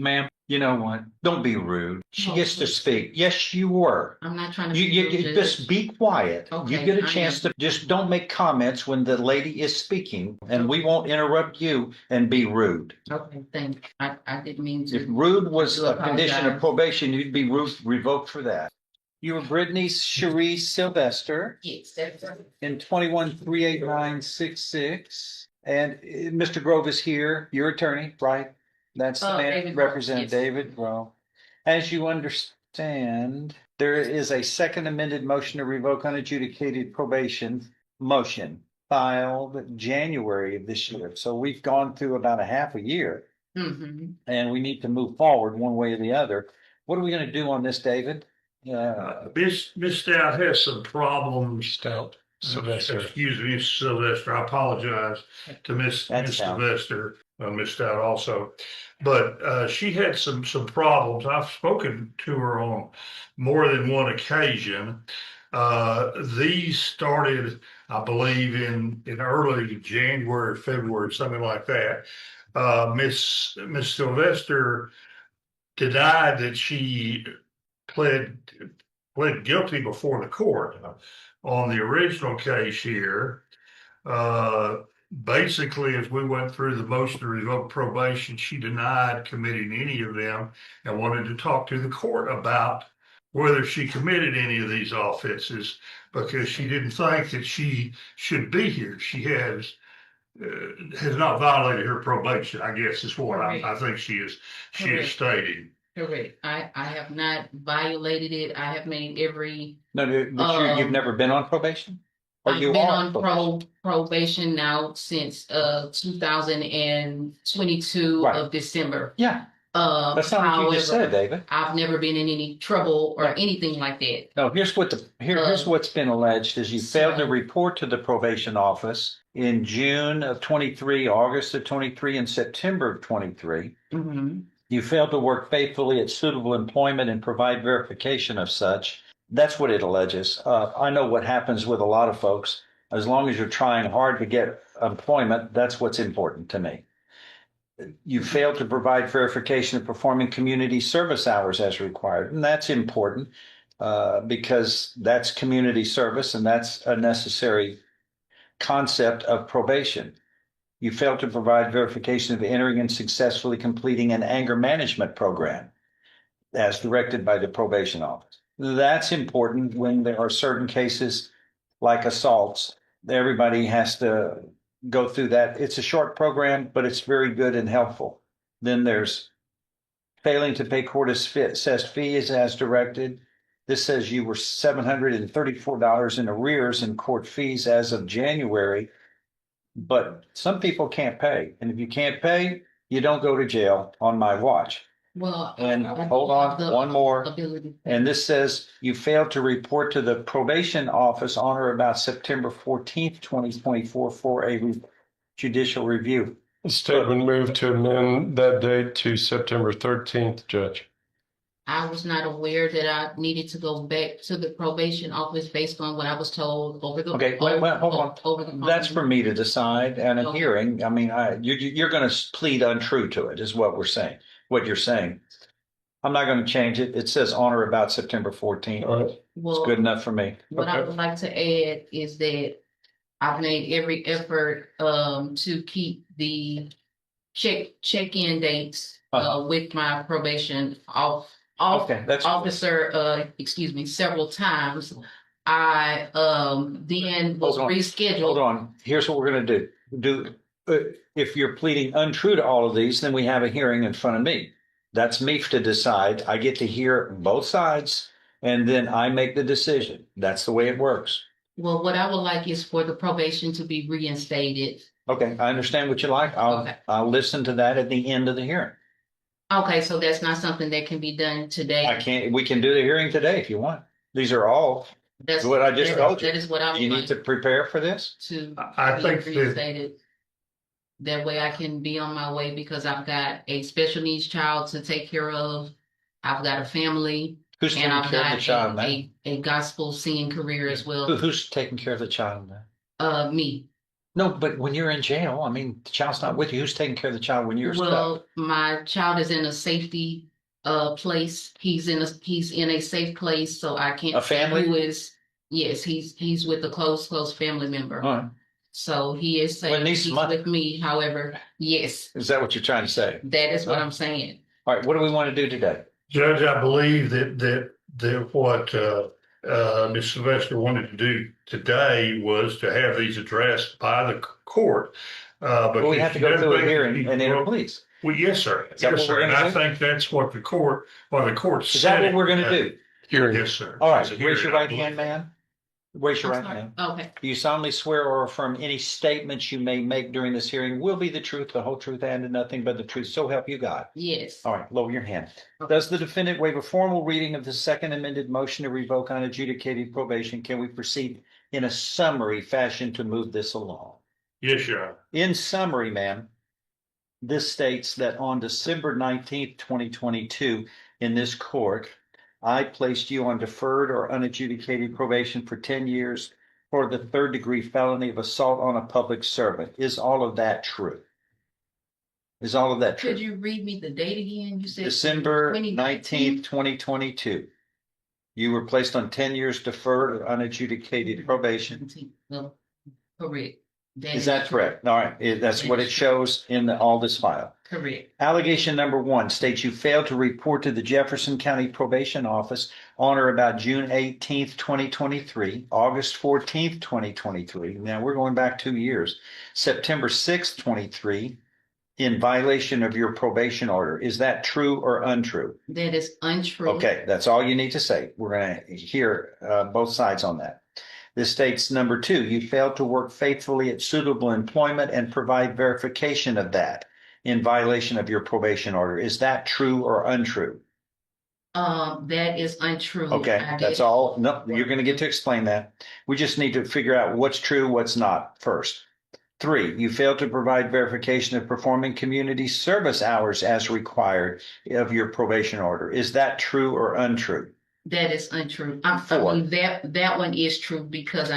Ma'am, you know what? Don't be rude. She Oh, gets to please. speak. Yes, you were. I'm not trying to You, be rude, you just Judge. be quiet. You Okay, get a I chance am. to just don't make comments when the lady is speaking, and we Okay. won't interrupt you and be rude. Okay, thank you. I didn't mean If to. rude I was do a condition of apologize. probation, you'd be revoked for that. You were Brittany Cherie Sylvester Yes, that's right. in 21-38966. And Mr. Grove is here, your attorney, right? That's the man, David Grove, Representative yes. David Grove. As you understand, there is a second amended motion to revoke unadjudicated probation motion filed January of this year. So we've gone through about a half a year Mm-hmm. and we need to move forward one way or the other. What are we going to do on this, David? Miss Stout has some problems. Stout, Sylvester. Excuse me, Miss Sylvester. I apologize to Miss Stout. Sylvester, Miss Stout also. But she had some problems. I've spoken to her on more than one occasion. These started, I believe, in early January, February, something like that. Miss Sylvester denied that she pled guilty before the court. On the original case here, basically, as we went through the motion to revoke probation, she denied committing any of them and wanted to talk to the court about whether she committed any of these offenses because she didn't think that she should be here. She has not violated her probation, I guess is what I think she is stating. Correct. I have not violated it. I have made every. No, but you've never been on probation? Or I've you been are on probation now since 2022 Right. of December. Yeah, that's not what you just said, David. I've never been in any trouble or anything like that. No, here's what's been alleged is you failed to So- report to the probation office in June of 23, August of 23, and September of 23. Mhm. You failed to work faithfully at suitable employment and provide verification of such. That's what it alleges. I know what happens with a lot of folks. As long as you're trying hard to get employment, that's what's important to me. You failed to provide verification of performing community service hours as required, and that's important because that's community service and that's a necessary concept of probation. You failed to provide verification of entering and successfully completing an anger management program as directed by the probation office. That's important when there are certain cases like assaults. Everybody has to go through that. It's a short program, but it's very good and helpful. Then there's failing to pay court assessed fees as directed. This says you were $734 in arrears in court fees as of January, but some people can't pay. And if you can't pay, you don't go to jail on my watch. Well, And I hold have on, the one more. ability. And this says you failed to report to the probation office on or about September 14th, 2024 for a judicial review. Statement moved to amend that date to September 13th, Judge. I was not aware that I needed to go back to the probation office based on what I was told over the. Okay, well, hold on. Over the phone. That's for me to decide and a Okay. hearing. I mean, you're going to plead untrue to it is what we're saying, what you're saying. I'm not going to change it. It says on or about September 14th. All right. It's Well, good enough for me. what I would like to add is that I've made every effort to keep the check-in dates with my probation Okay, that's officer, excuse me, several times. I then was Hold on. rescheduled. Hold on. Here's what we're going to do. If you're pleading untrue to all of these, then we have a hearing in front of me. That's me to decide. I get to hear both sides and then I make the decision. That's the way it works. Well, what I would like is for the probation to be reinstated. Okay, I understand what you like. I'll listen to that at the end of the hearing. Okay, so that's not something that can be done today. We can do the hearing today if you want. These are all That's what I just told you. That is what I would You need like to prepare for this. to I be think that reinstated. That way I can be on my way because I've got a special needs child to take care of. I've got a family Who's and taking I've care of the got child now? a gospel singing career as well. Who's taking care of the child now? Me. No, but when you're in jail, I mean, the child's not with you. Who's taking care of the child when you're stuck? Well, my child is in a safety place. He's in a safe place, so I can't A say family? who is. Yes, he's with a close family member. All right. So he is Well, it safe. needs He's money. with me. However, yes, Is that what you're trying to say? that is what Huh? I'm saying. All right. What do we want to do today? Judge, I believe that what Ms. Sylvester wanted to do today was to have these addressed by the court. But we have to go through a hearing and enter pleas. Well, yes, sir. Is that Yes, what sir. we're And gonna I do? think that's what the court Is that what we're going to do? Hearing. Yes, sir. All right. It's a Raise your hearing, I right believe. hand, man. Raise your I'm right sorry. hand. Okay. Do you solemnly swear or affirm any statements you may make during this hearing will be the truth, the whole truth, and nothing but the truth? So help you God. Yes. All right, lower your hand. Okay. Does the defendant waive a formal reading of the second amended motion to revoke unadjudicated probation? Can we proceed in a summary fashion to move this along? Yes, Your Honor. In summary, ma'am, this states that on December 19th, 2022, in this court, I placed you on deferred or unadjudicated probation for 10 years for the third degree felony of assault on a public servant. Is all of that true? Is all of that true? Could you read me the date again? You said December 2019? 19th, 2022. You were placed on 10 years deferred or unadjudicated probation. No, correct. Is that correct? All right, that's what it shows in all this file. Correct. Allegation number 1 states you failed to report to the Jefferson County Probation Office on or about June 18th, 2023, August 14th, 2023. Now we're going back 2 years. September 6th, 23, in violation of your probation order. Is that true or untrue? That is untrue. Okay, that's all you need to say. We're going to hear both sides on that. This states number 2, you failed to work faithfully at suitable employment and provide verification of that in violation of your probation order. Is that true or untrue? That is untrue. Okay, that's all. No, you're going to get to explain that. We just need to figure out what's true, what's not first. 3, you failed to provide verification of performing community service hours as required of your probation order. Is that true or untrue? That is untrue. 4. That one is true because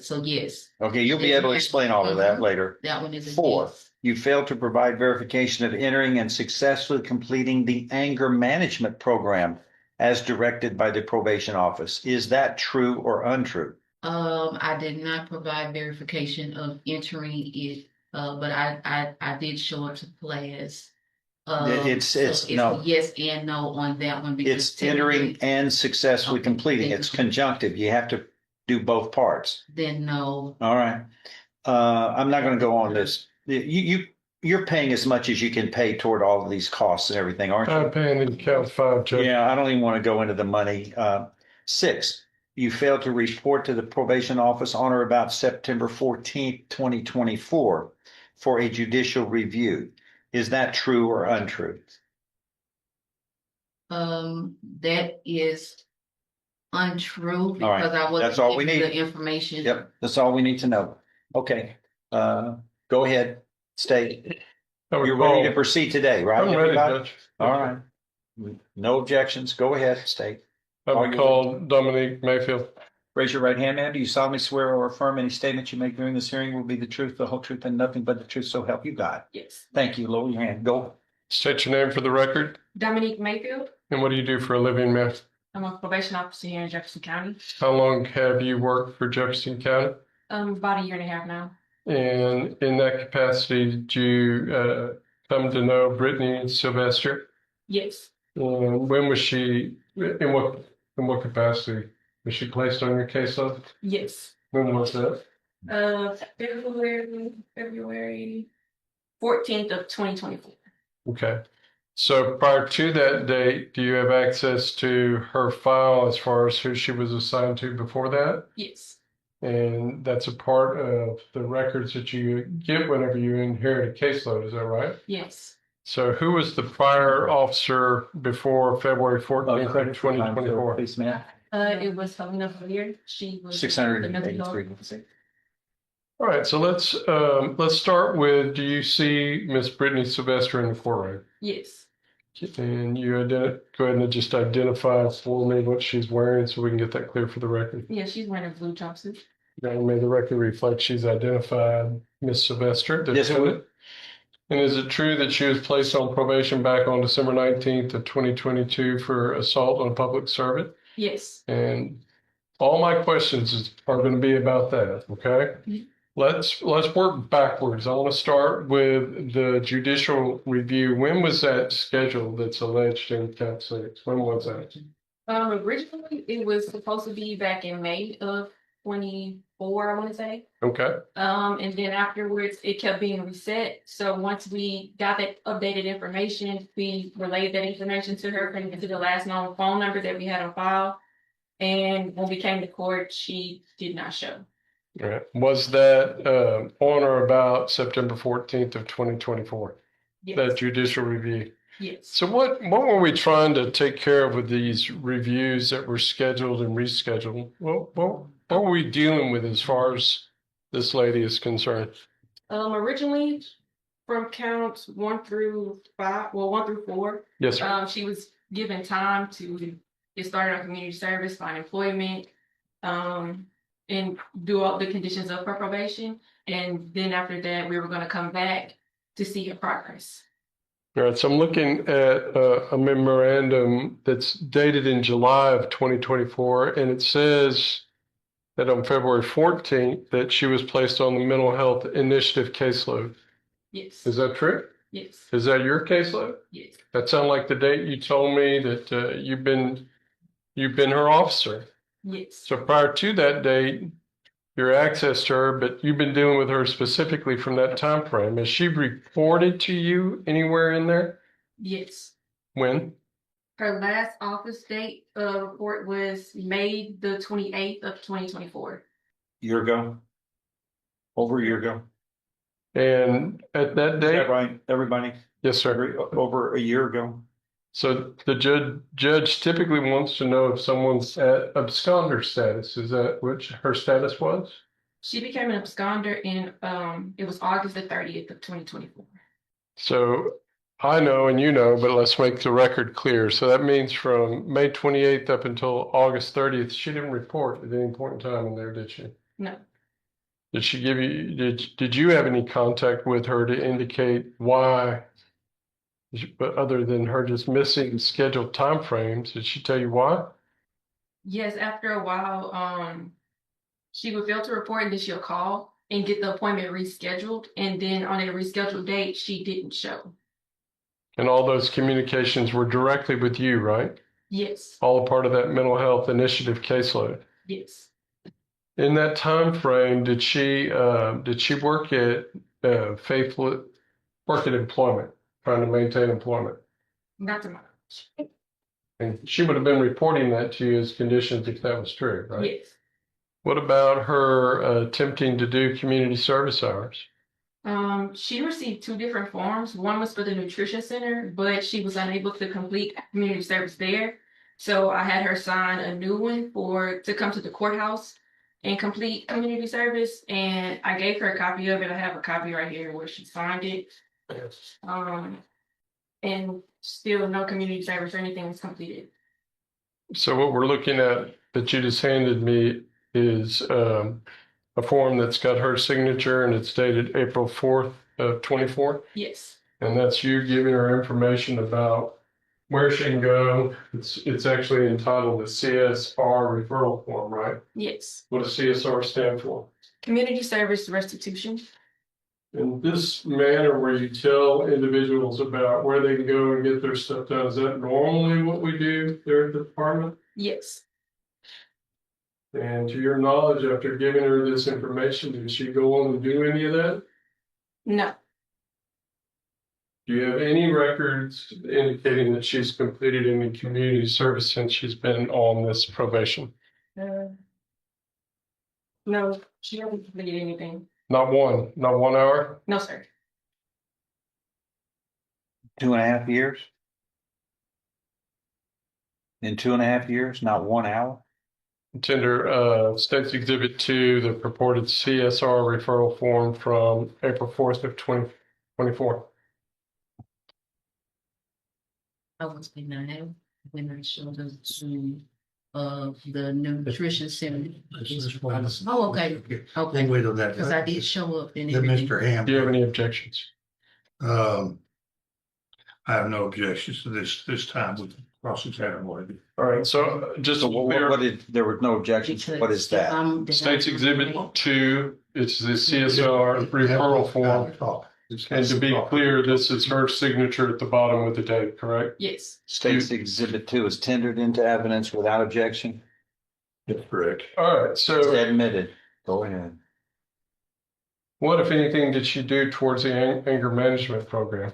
so yes, Okay, you'll be able to explain all of that later. that one is a 4, yes. you failed to provide verification of entering and successfully completing the anger management program as directed by the probation office. Is that true or untrue? I did not provide verification of entering it, but I did show up to class. It's no. a yes and no on that one because It's entering and successfully Okay, completing. thank It's you. conjunctive. You have to do both parts. Then no. All right. I'm not going to go on this. You're paying as much as you can pay toward all of these costs and everything, aren't you? I'm paying in count 5, Judge. Yeah, I don't even want to go into the money. 6, you failed to report to the probation office on or about September 14th, 2024 for a judicial review. Is that true or untrue? That is untrue All right, because I wasn't that's all we given need. the information. Yep, that's all we need to know. Okay, go ahead, state. I would You're ready to call- proceed today, right? I'm ready, everybody? Judge. All right. No objections. Go ahead, state. I would call Dominique Mayfield. Raise your right hand, ma'am. Do you solemnly swear or affirm any statement you make during this hearing will be the truth, the whole truth, and nothing but the truth, so help you God? Yes. Thank you. Lower your hand. Go. State your name for the record. Dominique Mayfield. And what do you do for a living, ma'am? I'm a probation officer here in Jefferson County. How long have you worked for Jefferson County? About 1.5 years now. And in that capacity, did you come to know Brittany Sylvester? Yes. And when was she, in what capacity? Was she placed on your caseload? Yes. When was that? February 14th of 2024. Okay. So prior to that date, do you have access to her file as far as who she was assigned to before that? Yes. And that's a part of the records that you get whenever you inherit a caseload, is that right? Yes. So who was the prior officer before February 14th, 2024? Please, ma'am. It was Helena Hilliard. She was 683. All right, so let's start with, do you see Miss Brittany Sylvester in the courtroom? Yes. And you go ahead and just identify for me what she's wearing so we can get that clear for the record. Yeah, she's wearing a blue jumpsuit. May the record reflect she's identified Miss Sylvester. the Yes, it would. defendant. And is it true that she was placed on probation back on December 19th of 2022 for assault on a public servant? Yes. And all my questions are going to be about that, okay? Mhm. Let's work backwards. I want to start with the judicial review. When was that scheduled that's alleged in count 6? When was that? Originally it was supposed to be back in May of 24, I want to say. Okay. And then afterwards it kept being reset. So once we got that updated information, we relayed that information to her and to the last known phone number that we had on file. And when we came to court, she did not show. All right. Was that on or about September 14th of 2024? Yes. That judicial review? Yes. So what were we trying to take care of with these reviews that were scheduled and rescheduled? What were we dealing with as far as this lady is concerned? Originally from counts 1 through 5, well, 1 through 4, Yes, sir. she was given time to get started on community service, find employment, and do all the conditions of her probation. And then after that, we were going to come back to see her progress. All right, so I'm looking at a memorandum that's dated in July of 2024, and it says that on February 14th that she was placed on the mental health initiative caseload. Yes. Is that true? Yes. Is that your caseload? Yes. That sounds like the date you told me that you've been her officer. Yes. So prior to that date, your access to her, but you've been dealing with her specifically from that time frame. Has she reported to you anywhere in there? Yes. When? Her last office date report was May the 28th of 2024. Year ago. Over a year ago. And at that Is date? that right, everybody? Yes, sir. Over a year ago. So the judge typically wants to know if someone's at absconder status. Is that what her status was? She became an absconder in it was August the 30th of 2024. So I know and you know, but let's make the record clear. So that means from May 28th up until August 30th, she didn't report at any point in time in there, did she? No. Did she give you, did you have any contact with her to indicate why, but other than her just missing scheduled timeframes, did she tell you why? Yes, after a while, she would fail to report and then she'll call and get the appointment rescheduled. And then on a rescheduled date, she didn't show. And all those communications were directly with you, right? Yes. All a part of that mental health initiative caseload. Yes. In that time frame, did she work at work at employment, trying to maintain employment? Not to my knowledge. And she would have been reporting that to you as conditions if that was true, right? Yes. What about her attempting to do community service hours? She received 2 different forms. One was for the nutrition center, but she was unable to complete community service there. So I had her sign a new one to come to the courthouse and complete community service. And I gave her a copy of it. I have a copy right here where she signed it. Yes. And still no community service or anything was completed. So what we're looking at that you just handed me is a form that's got her signature and it's dated April 4th of 24. Yes. And that's you giving her information about where she can go. It's actually entitled the CSR referral form, right? Yes. What does CSR stand for? Community service restitution. In this manner where you tell individuals about where they can go and get their stuff done, is that normally what we do there at the department? Yes. And to your knowledge, after giving her this information, did she go on and do any of that? No. Do you have any records indicating that she's completed any community service since she's been on this probation? No, she hasn't completed anything. Not one hour? No, sir. 2.5 years? In 2.5 years, not 1 hour? Tender, State's Exhibit 2, the purported CSR referral form from April 4th of 2024. I was benign when I showed up to of the nutrition center. This one. Oh, okay, okay, Wait on that. because I did show up and Then everything. Mr. Ham. Do you have any objections? I have no objections to this time with cross-examination. All right, so just to So be clear, there were no objections. What is that? State's Exhibit 2, it's the CSR referral form. And to be clear, this is her signature at the bottom with the date, correct? Yes. State's Exhibit 2 is tendered into evidence without objection. That's correct. All right, It's so admitted. Go ahead. what, if anything, did she do towards the anger management program?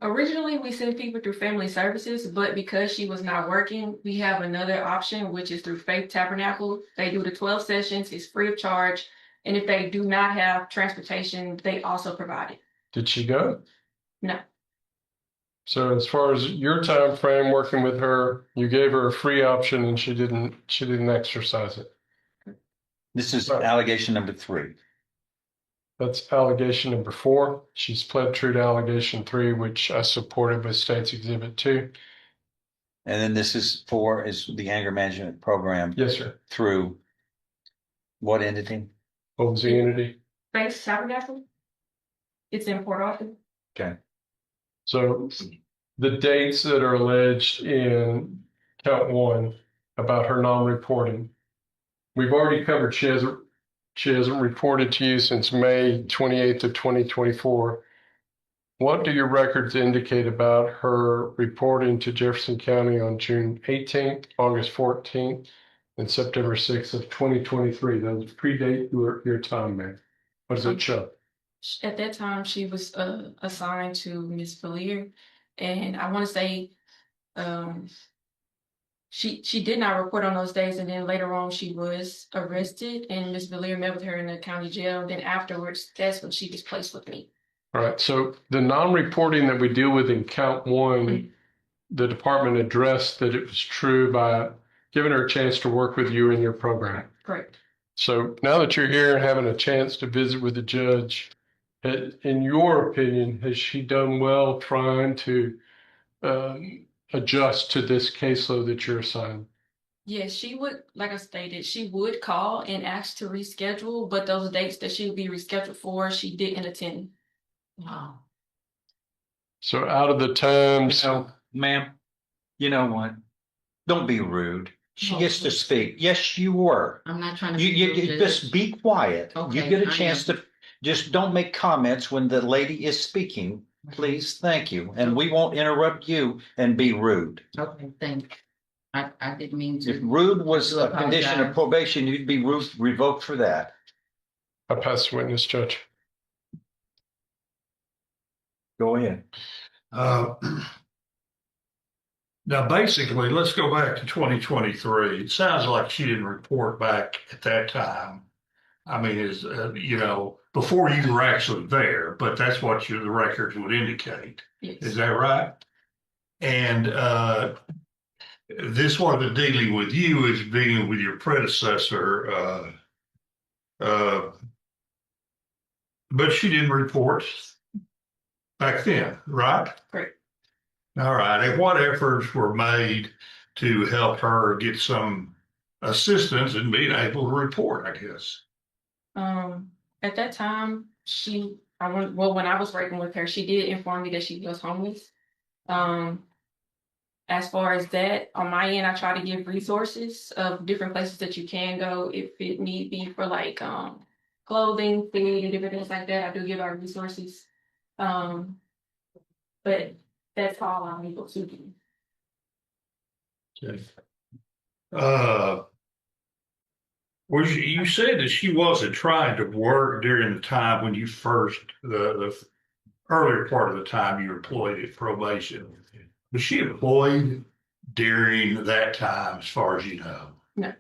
Originally we sent people through family services, but because she was not working, we have another option, which is through Faith Tabernacle. They do the 12 sessions, it's free of charge. And if they do not have transportation, they also provide it. Did she go? No. So as far as your time frame working with her, you gave her a free option and she didn't exercise it. This is Right. allegation number 3. That's allegation number 4. She's pled true to allegation 3, which I supported with State's Exhibit 2. And then this is 4 is the anger management program Yes, sir. through what entity? What was the entity? Faith Tabernacle. It's in Port Arthur. Okay. So the dates that are alleged in count 1 about her non-reporting, we've already covered. She hasn't reported to you since May 28th of 2024. What do your records indicate about her reporting to Jefferson County on June 18th, August 14th, and September 6th of 2023? Those predate your time, man. What does it show? At that time, she was assigned to Miss Valier, and I want to say she did not report on those days, and then later on she was arrested, and Miss Valier met with her in the county jail. Then afterwards, that's when she was placed with me. All right. So the non-reporting that we deal with in count 1, the department addressed that it was true by giving her a chance to work with you in your program. Correct. So now that you're here and having a chance to visit with the judge, in your opinion, has she done well trying to adjust to this caseload that you're assigned? Yes, she would, like I stated, she would call and ask to reschedule, but those dates that she would be rescheduled for, she didn't attend. Wow. So out of the times, Ma'am, you know what? Don't be rude. She Oh, gets to please. speak. Yes, you were. I'm not trying to. You just be quiet. You Okay, get a I chance am. to just don't make comments when the lady is speaking. Please, thank you. And we won't interrupt you and be rude. Okay, thank you. I didn't mean If to. rude was I a do condition of apologize. probation, you'd be revoked for that. I pass the witness, Judge. Go ahead. Now, basically, let's go back to 2023. It sounds like she didn't report back at that time. I mean, before you were actually there, but that's what the records would indicate. Yes. Is that right? And this wasn't dealing with you, it's dealing with your predecessor. But she didn't report back then, right? Correct. All right. And what efforts were made to help her get some assistance in being able to report, I guess? At that time, when I was working with her, she did inform me that she was homeless. As far as that, on my end, I try to give resources of different places that you can go if it need be for like clothing, food, and different things like that. I do give out resources. But that's all I'm able to do. Okay. You said that she wasn't trying to work during the time when you the earlier part of the time you were employed at probation. Was she employed during that time, as far as you know? No.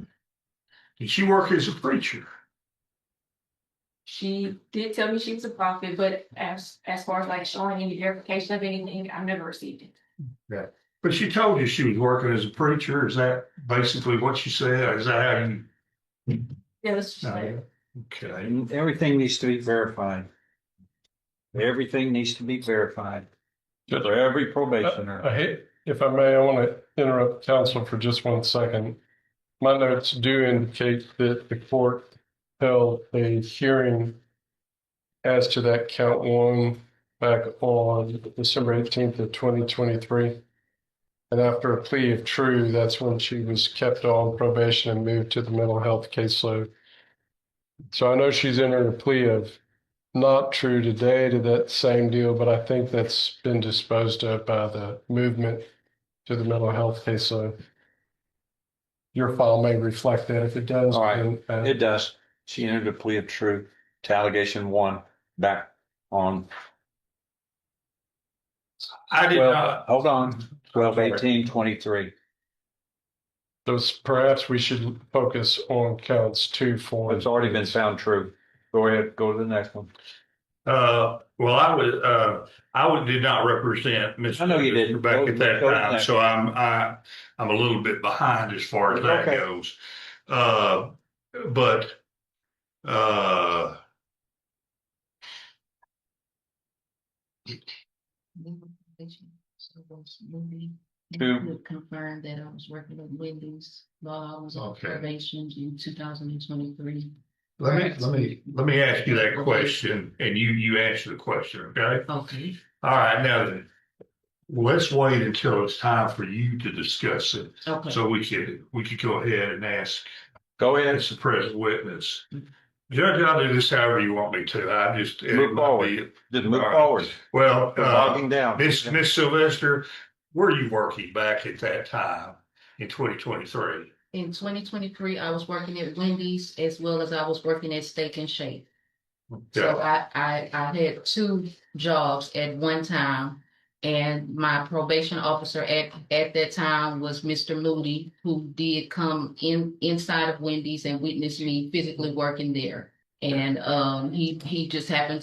Did she work as a preacher? She did tell me she was a prophet, but as far as like showing any verification of anything, I've never received it. Yeah. But she told you she was working as a preacher. Is that basically what she said? Is that how you? Yeah, that's just like, Okay. Everything needs to be verified. Everything needs to be verified. Judge, For every probationer. if I may, I want to interrupt counsel for just 1 second. My notes do indicate that the court held a hearing as to that count one back on December 18th of 2023. And after a plea of true, that's when she was kept on probation and moved to the mental health caseload. So I know she's entered a plea of not true today to that same deal, but I think that's been disposed of by the movement to the mental health caseload. Your file may reflect that. If it does, All right. then, It does. She entered a plea of true to allegation one back on, I did well, not. hold on, 12/18/23. so perhaps we should focus on counts 2, 4. It's already been found true. Go ahead, go to the next one. Well, did not represent Miss I know you didn't. Rebecca at that Go to the time, next so I'm a little bit behind as far as that Okay. goes. But So those movie. Two. Confirm that I was working at Wendy's while I was on Okay. probation in 2023. let me ask you that question, and you answer the question, okay? Okay. All right, now then, let's wait until it's time for you to discuss it, Okay. so we could go ahead and ask Go ahead. as the present witness. Judge, I'll do this however you want me to. I just Move forward. Just move All right. forward. Well, We're bogging down. Miss Sylvester, were you working back at that time in 2023? In 2023, I was working at Wendy's as well as I was working at Steak and Shake. So I had two jobs at one time, and my probation officer at that time was Mr. Moody, who did come inside of Wendy's and witness me physically working there. And he just happened